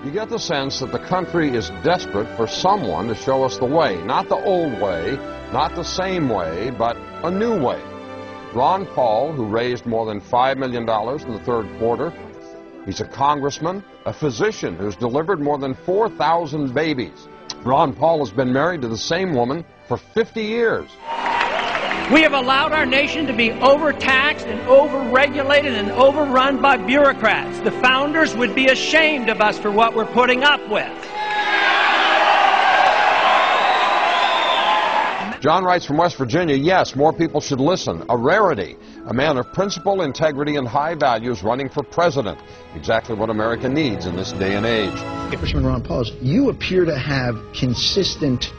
You get the sense that the country is desperate for someone to show us the way. Not the old way, not the same way, but a new way. Ron Paul, who raised more than $5 million in the third quarter. He's a congressman, a physician who's delivered more than 4,000 babies. Ron Paul has been married to the same woman for 50 years. We have allowed our nation to be overtaxed and overregulated and overrun by bureaucrats. The founders would be ashamed of us for what we're putting up with. John writes from West Virginia, yes, more people should listen. A rarity. A man of principle, integrity, and high values running for president. Exactly what America needs in this day and age. Congressman Ron Paul, you appear to have consistent,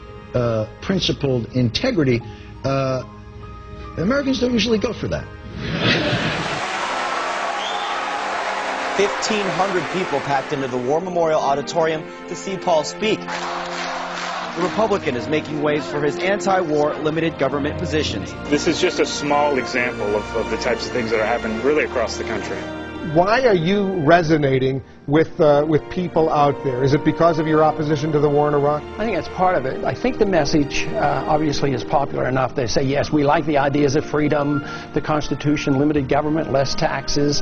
principled integrity. Americans don't usually go for that. 1,500 people packed into the War Memorial Auditorium to see Paul speak. The Republican is making waves for his anti-war limited government positions. This is just a small example of the types of things that are happening really across the country. Why are you resonating with people out there? Is it because of your opposition to the war in Iraq? I think that's part of it. I think the message obviously is popular enough. They say, yes, we like the ideas of freedom, the Constitution, limited government, less taxes.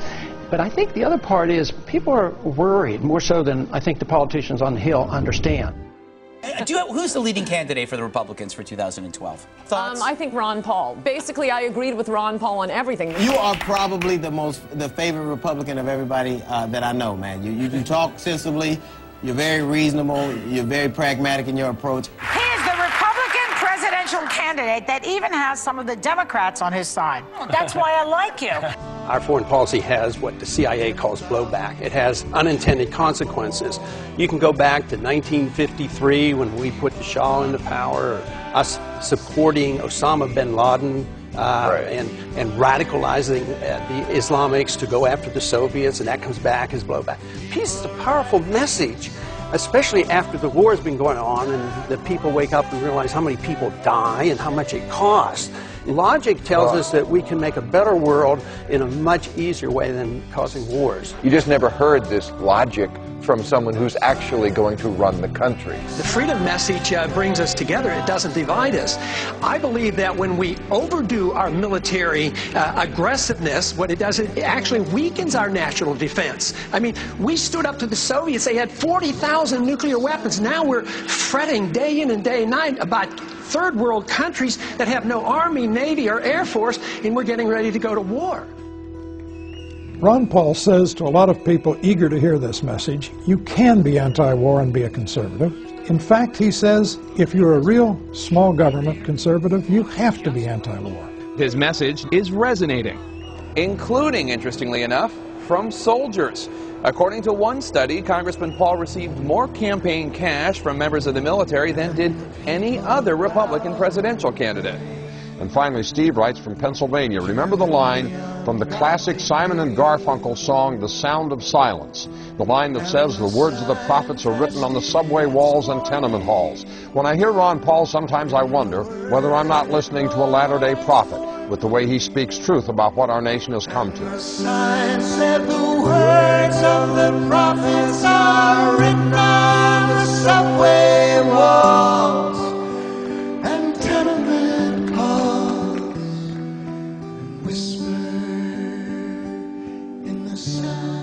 But I think the other part is people are worried, more so than I think the politicians on the Hill understand. Who's the leading candidate for the Republicans for 2012? Thoughts? I think Ron Paul. Basically, I agreed with Ron Paul on everything. You are probably the favorite Republican of everybody that I know, man. You talk sensibly, you're very reasonable, you're very pragmatic in your approach. He is the Republican presidential candidate that even has some of the Democrats on his side. That's why I like you. Our foreign policy has what the CIA calls blowback. It has unintended consequences. You can go back to 1953 when we put the Shah into power, or us supporting Osama bin Laden and radicalizing the Islamics to go after the Soviets, and that comes back as blowback. Peace is a powerful message, especially after the war has been going on and the people wake up and realize how many people die and how much it costs. Logic tells us that we can make a better world in a much easier way than causing wars. You just never heard this logic from someone who's actually going to run the country. The freedom message brings us together. It doesn't divide us. I believe that when we overdo our military aggressiveness, what it does, it actually weakens our national defense. I mean, we stood up to the Soviets. They had 40,000 nuclear weapons. Now we're fretting day in and day night about third world countries that have no army, navy, or air force, and we're getting ready to go to war. Ron Paul says to a lot of people eager to hear this message, you can be anti-war and be a conservative. In fact, he says, if you're a real small government conservative, you have to be anti-war. His message is resonating, including, interestingly enough, from soldiers. According to one study, Congressman Paul received more campaign cash from members of the military than did any other Republican presidential candidate. And finally, Steve writes from Pennsylvania, remember the line from the classic Simon and Garfunkel song, The Sound of Silence, the line that says the words of the prophets are written on the subway walls and tenement halls. When I hear Ron Paul, sometimes I wonder whether I'm not listening to a latter-day prophet with the way he speaks truth about what our nation has come to. The sign said the words of the prophets are written on the subway walls and tenement halls, and whisper in the sound.